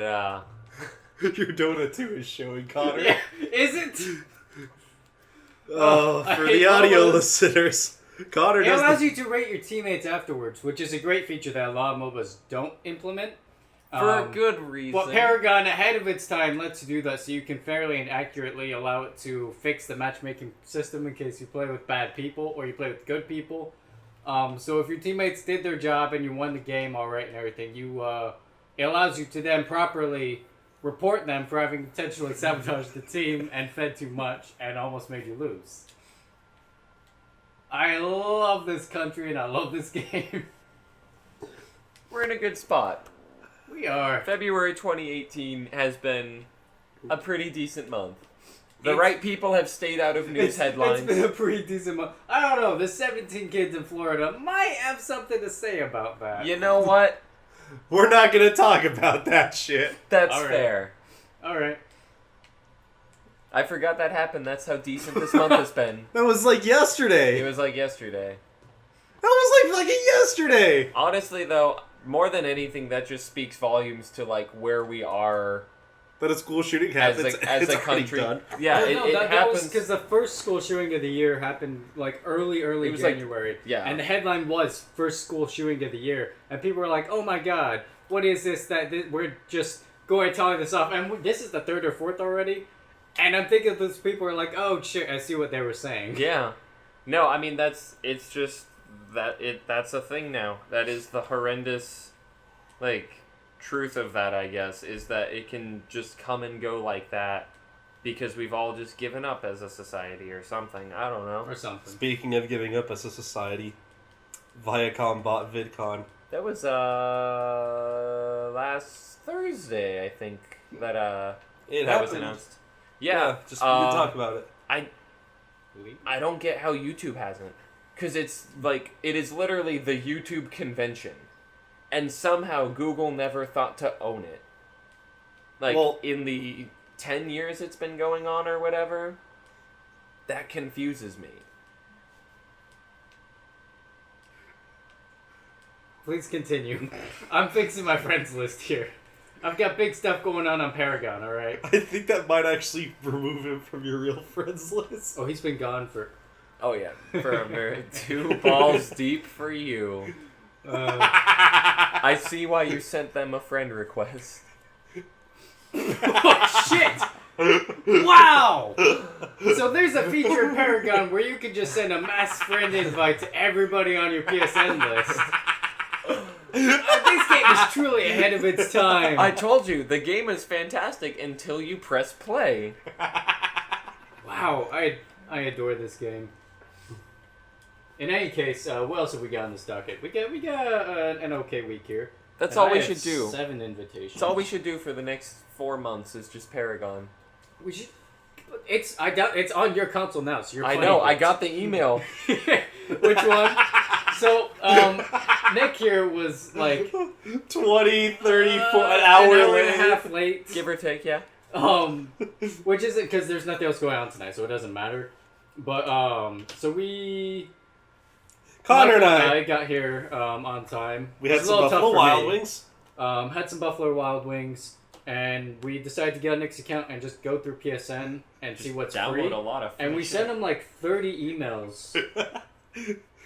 Your Dota 2 is showing, Connor. Yeah, is it? Oh, I for hate the audio MOBAs. listeners, Connor It does allows the... you to rate your teammates afterwards, which is a great feature that a lot of MOBAs don't implement. for a good reason. But Paragon, ahead of its time, lets you do that so you can fairly and accurately allow it to fix the matchmaking system in case you play with bad people or you play with good people. So if your teammates did their job and you won the game all right and everything, it allows you to then properly report them for having intentionally sabotaged the team and fed too much and almost made you lose. I love this country and I love this game. We're in a good spot. We are. February 2018 has been a pretty decent month. The It's- right people have stayed out of news headlines. It's been a pretty decent month. I don't know. The 17 kids in Florida might have something to say about that. You know what? We're not gonna talk about that shit. That's All right. fair. All right. I forgot that happened. That's how decent this month has been. That was like yesterday. It was like yesterday. That was like fucking yesterday. Honestly, though, more than anything, that just speaks volumes to, like, where we are that a school shooting as happens. a it's country. done. Yeah, Well, it, no, it that happens. because the first school shooting of the year happened like early It was like- January. yeah. And the headline was first school shooting of the year, and people were like, "Oh my god, what is this? We're just going telling this off, and this is the third or fourth already." And I'm thinking those people are like, "Oh shit, I see what they were saying." Yeah. No, I mean that's just that's a thing now. That is the horrendous truth of that, I guess, is that it can just come and go like that because we've all just given up as a society or something. I don't know. Or something. Speaking of giving up as a society, Viacom bought VidCon. That was last Thursday, I think, that It that was happened. announced. Yeah, just we can talk about it. I don't get how YouTube hasn't. Because it's it is literally the YouTube convention. And somehow Google never thought to own it. In the 10 years it's been going on or whatever, that confuses me. Please continue. I'm fixing my friends list here. I've got big stuff going on Paragon, alright? I think that might actually remove him from your real friends list. Oh, he's been gone for... Oh yeah, for a minute. 2 balls deep for you. I see why you sent them a friend request. Oh, shit! Wow! So there's a feature in Paragon where you can just send a mass friend invite to everybody on your PSN list. This game is truly ahead of its time. I told you, the game is fantastic until you press play. Wow, I adore this game. In any case, what else have we got on this docket? We got an okay week here. That's And all I we have should do. 7 invitations. That's all we should do for the next 4 months is just Paragon. We should. It's on your console now, so you're. I playing know, it. I got the email. Which one? So, Nick here was like 20, 30, an an hour hour and a late. half late. Give or take, yeah. Which isn't because there's nothing else going on tonight, so it doesn't matter. But so Connor and Michael I got here on time. We It had was a some little tough Buffalo for Wild me. Wings. Had some Buffalo Wild Wings, and we decided to get on Nick's account and just go through PSN and see what's Download free. a lot of free And we shit. sent him like 30 emails.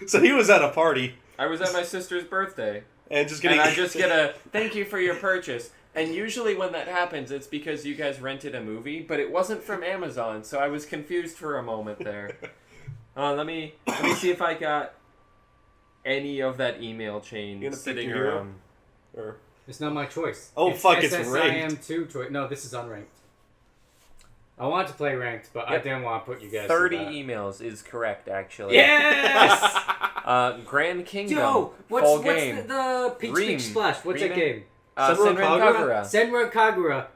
So he was at a party I was at my sister's birthday. and just getting. And I just get a thank you for your purchase. And usually when that happens, it's because you guys rented a movie, but it wasn't from Amazon, so I was confused for a moment there. Let me see if I got any of that email chain You gonna pick sitting your hero? around. Or, It's not my choice. Oh, fuck, it's SSIM2 choice. No, this is unranked. I wanted to play ranked, but I Yep. didn't want to put you guys 30 through that. emails is correct, actually. Yes! Grand Kingdom. Yo, full what's game. the Peach Reem. Peach Splash? What's that Reem? game? Senran Senran Kagura? Kagura. Senran Kagura. Peach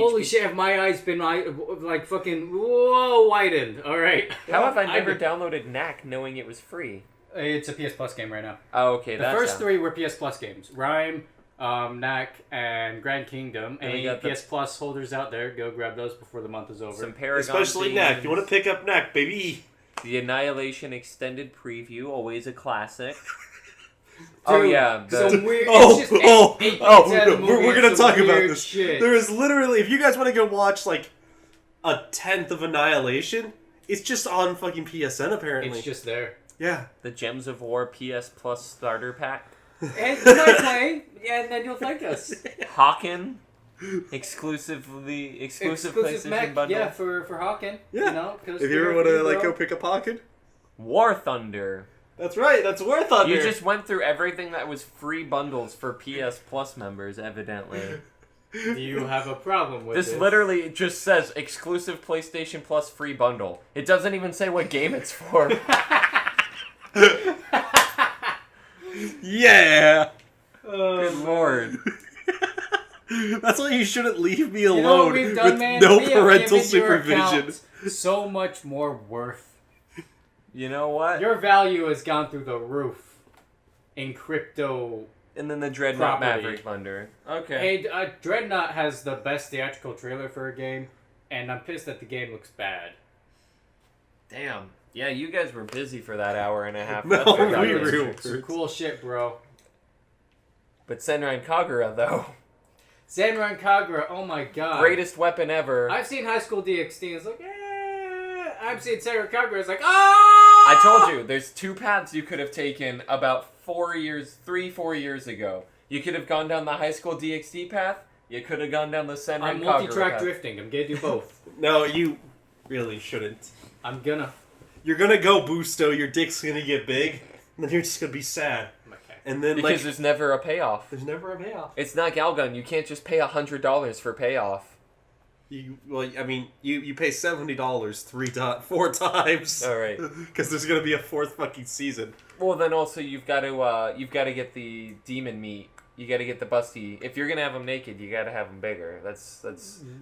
Holy Peach. shit, have my eyes been like fucking widened. Alright. How have I never downloaded Knack knowing it was free? It's a PS Plus game right now. Oh, okay. The that's first how. 3 were PS Plus games. Rhyme, Knack, and Grand Kingdom. And we Any got the- PS Plus holders out there, go grab those before the month is over. Some Paragon especially Knack. You want to pick up Knack, baby. The Annihilation Extended Preview, always a classic. Oh Dude, yeah, some weird. Oh, it's just oh, eight oh, minutes out of the movie, we're gonna it's some talk about weird this. Shit. There is literally, if you guys want to go watch like a 10th of Annihilation, it's just on fucking PSN apparently. It's just there. Yeah. the Gems of War PS Plus starter pack. And you might play, and then you'll thank us. Hawken, exclusive PlayStation mech, bundle. yeah, for Hawken. Yeah. You know, 'cause If you ever they're want to free, like bro. go pick a pocket, War Thunder. that's right. That's War Thunder. You just went through everything that was free bundles for PS Plus members, evidently. Do you have a problem with This literally just says exclusive PlayStation Plus free bundle. It doesn't even say what game it's for. Yeah. Good lord. That's why you shouldn't leave me You know what alone we've done, with man? no We have parental given your supervision. account so much more worth. You know what? Your value has gone through the roof in crypto. And then the Dreadnought Property. Maverick Thunder. Okay. Hey, Dreadnought has the best theatrical trailer for a game, and I'm pissed that the game looks bad. Damn. Yeah, you guys were busy for that hour and a half. No, That's what got we this. were. Some cool shit, bro. But Senran Kagura, though. Samurai Kagura, oh my god. Greatest weapon ever. I've seen High School DXD, it's like, eh. I've seen Samurai Kagura, it's like, oh! I told you, there's two paths you could have taken about 4 years ago. You could have gone down the High School DXD path. You could have gone down the Samurai Kagura I'm multi-track path. drifting. I'm gonna do both. No, you really shouldn't. I'm gonna. You're gonna go Boosto, your dick's gonna get big, and then you're just gonna be sad. Okay. And then, Because like, there's never a payoff. there's never a payoff. It's not Galgun. You can't just pay $100 for payoff. You pay $70 4 times. All right. Because there's gonna be a 4th fucking season. Well, then also you've got to get the demon meat. You got to get the busty. If you're gonna have them naked, you got to have them bigger. That's.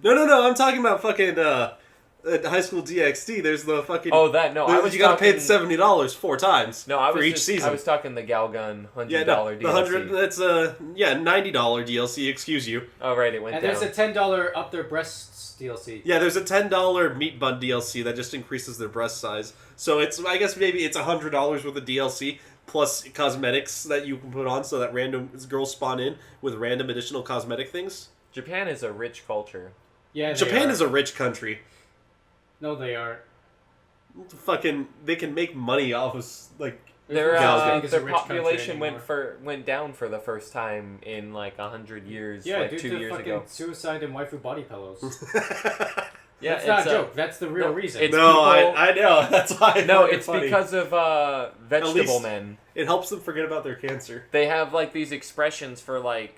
No. I'm talking about fucking at High School DXD. There's the fucking. Oh, that no. I was you got to pay the talking- $70 4 times. No, I was for each just, season. I was talking the Galgun $100 Yeah, no, the DLC. $100. That's $90 DLC. Excuse you. Oh right, it went And down. there's a $10 up their breasts DLC. Yeah, there's a $10 meat bun DLC that just increases their breast size. So I guess maybe it's $100 worth of DLC plus cosmetics that you can put on, so that random girls spawn in with random additional cosmetic things. Japan is a rich culture. Yeah, Japan is a rich country. No, they are. Fucking, they can make money off of like. Their no such thing as a their rich country population anymore. went down for the first time in like 100 years. Yeah, like due 2 to years fucking ago. suicide and waifu body pillows. Yeah, That's not it's a joke. That's the real no, reason. it's- No, people- I know. That's why. I No, find it it's funny. because of vegetable least- men. It helps them forget about their cancer. They have like these expressions for like,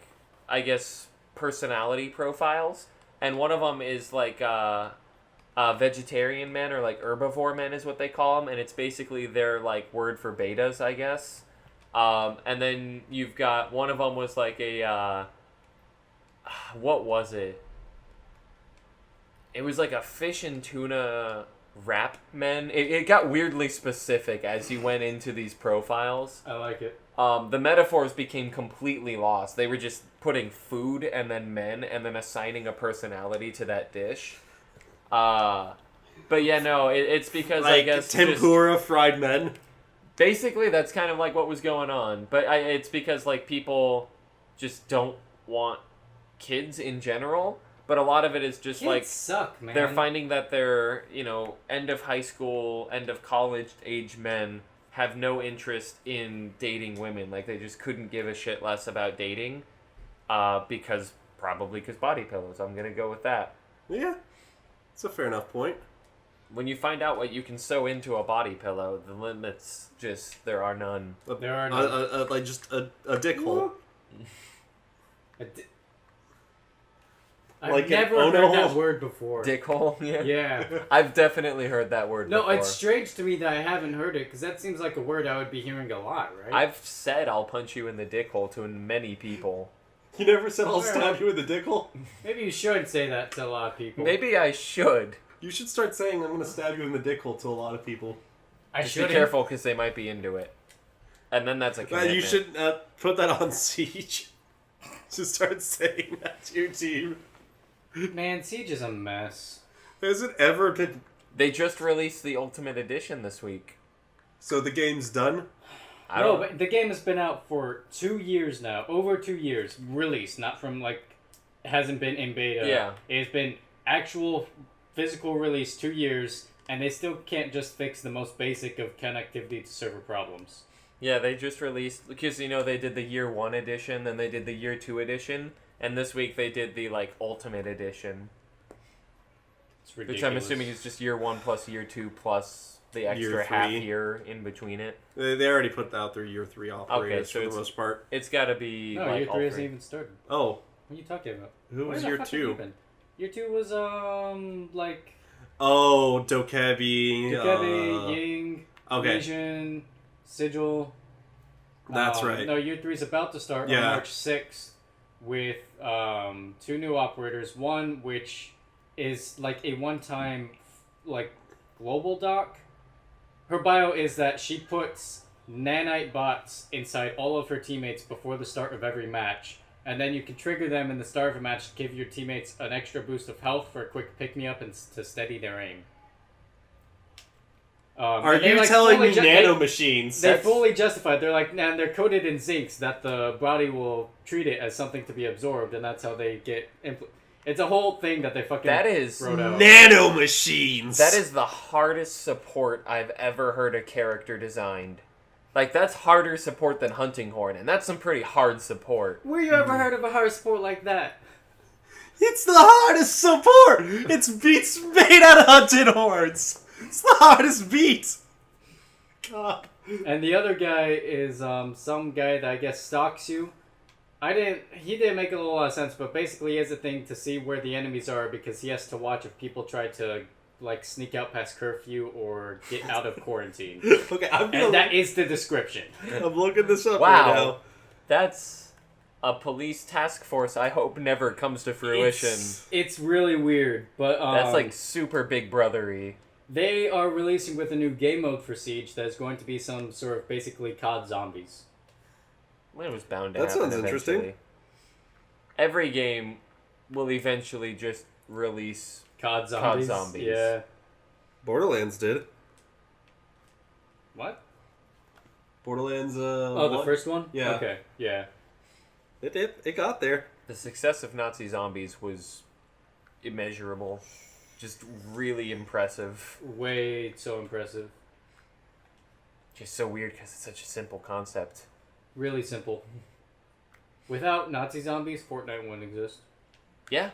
I guess, personality profiles, and one of them is like vegetarian men or like herbivore men is what they call them, and it's basically their like word for betas, I guess. And then you've got one of them was like a what was it? It was like a fish and tuna wrap men. It got weirdly specific as you went into these profiles. I like it. The metaphors became completely lost. They were just putting food and then men and then assigning a personality to that dish. But yeah, no, it's because Like I guess tempura fried men. basically that's kind of like what was going on. But it's because like people just don't want kids in general. But a lot of it is just Kids like suck, man. they're finding that they're, end of high school, end of college age men have no interest in dating women. Like they just couldn't give a shit less about dating because body pillows. I'm going to go with that. Yeah, it's a fair enough point. When you find out what you can sew into a body pillow, the limits there are none. There are no... Like just a dick hole. I've like an never Ono heard that hole? word before. Dick hole? Yeah. Yeah. I've definitely heard that word No, before. it's strange to me that I haven't heard it, because that seems like a word I would be hearing a lot, right? I've said I'll punch you in the dick hole to many people. You never said I'll Fair stab enough. you with a dick hole? Maybe you should say that to a lot of people. Maybe I should. You should start saying I'm gonna stab you in the dick hole to a lot of people. I Just be should. careful because they might be into it. And then that's a commitment. You should put that on Siege. Just start saying that to your team. Man, Siege is a mess. Has it ever been... They just released the Ultimate Edition this week. So the game's done? No, but the game has been out for 2 years now. Over 2 years. Released, not from, like... Hasn't been in beta. Yeah. It's been actual physical release 2 years, and they still can't just fix the most basic of connectivity to server problems. Yeah, they just released... Because, they did the Year 1 edition, then they did the Year 2 edition, and this week they did the, Ultimate edition. It's ridiculous. Which I'm assuming is just Year 1 plus Year 2 plus the extra Year half 3. year in between it. They already put out their Year 3 operators so for the it's- most part. It's gotta be, No, Year 3 hasn't even started. Oh, What are you talking about? who was Where the Year fuck have you 2? been? Year 2 was, Oh, Dokebi. Dokebi, Ying, Okay, Legion, Sigil. that's right. No, Year 3 is about to start Yeah. on March 6th with 2 new operators. One, which is like a one-time, global doc. Her bio is that she puts nanite bots inside all of her teammates before the start of every match. And then you can trigger them in the start of a match to give your teammates an extra boost of health for a quick pick-me-up and to steady their aim. Are and they, you like, telling fully me ju- nanomachines? They fully justify it. They're like, nah, they're coated in zincs that the body will treat it as something to be absorbed, and that's how they get... It's a whole thing that they fucking That is wrote out. Nanomachines! That is the hardest support I've ever heard a character designed. Like, that's harder support than Hunting Horn, and that's some pretty hard support. Where you ever heard of a hard support like that? It's the hardest support! It's beats made out of hunted horns! It's the hardest beat! God. And the other guy is some guy that I guess stalks you. He didn't make a lot of sense, but basically he has a thing to see where the enemies are because he has to watch if people try to, like, sneak out past curfew or get out of quarantine. Okay, And that is the description. I'm looking this up Wow. right now. That's a police task force I hope never comes to fruition. It's really weird, but That's like super Big Brother-y. they are releasing with a new game mode for Siege that is going to be some sort of basically COD zombies. Well, it was bound to That happen sounds interesting. eventually. Every game will eventually just release COD zombies. COD zombies. Yeah. Borderlands did. What? Borderlands, Oh, the one? first one? Yeah. Okay, yeah. It got there. The success of Nazi Zombies was immeasurable. Just really impressive. Way so impressive. Just so weird because it's such a simple concept. Really simple. Without Nazi zombies, Fortnite wouldn't exist. Yeah.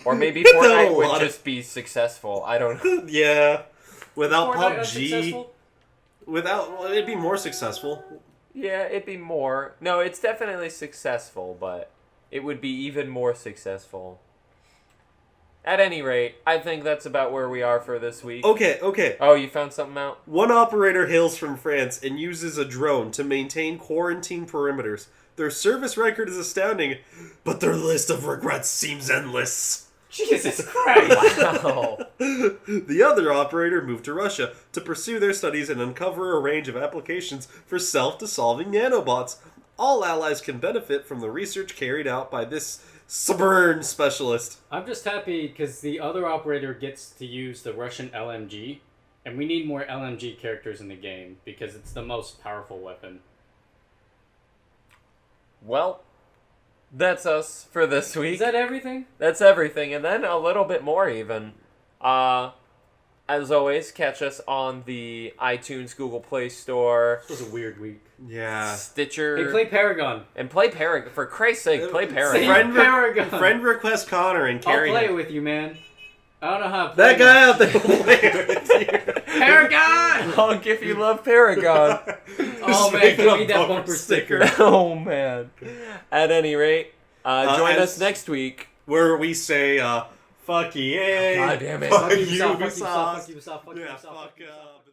Or maybe Without a Fortnite would lot of- just be successful. I don't know. Yeah. Without Fortnite PUBG. unsuccessful? Well, it'd be more successful. Yeah, it'd be more. No, it's definitely successful, but it would be even more successful. At any rate, I think that's about where we are for this week. Okay. Oh, you found something out? One operator hails from France and uses a drone to maintain quarantine perimeters. Their service record is astounding, but their list of regrets seems endless. Jesus Christ! Wow. The other operator moved to Russia to pursue their studies and uncover a range of applications for self-dissolving nanobots. All allies can benefit from the research carried out by this Suburn specialist. I'm just happy because the other operator gets to use the Russian LMG, and we need more LMG characters in the game because it's the most powerful weapon. Well, that's us for this week. Is that everything? That's everything, and then a little bit more even. As always, catch us on the iTunes, Google Play Store, This was a weird week. Yeah. Stitcher, Hey, play Paragon. and play Paragon. For Christ's sake, play Say Paragon. Paragon. Friend request Connor and I'll carry play him. it with you, man. I don't know how to play That guy out there will play it with you. Paragon! Oh, if you love Paragon. Oh, man, Make give a me that bumper sticker. Oh, man. At any rate, join us as- next week. Where we say, fuck EA. God damn it. Fuck Fuck you, Ubisoft, fuck you, Ubisoft, Ubisoft. fuck you, Ubisoft, fuck you, Yeah, Ubisoft, fuck fuck you, Ubisoft. up.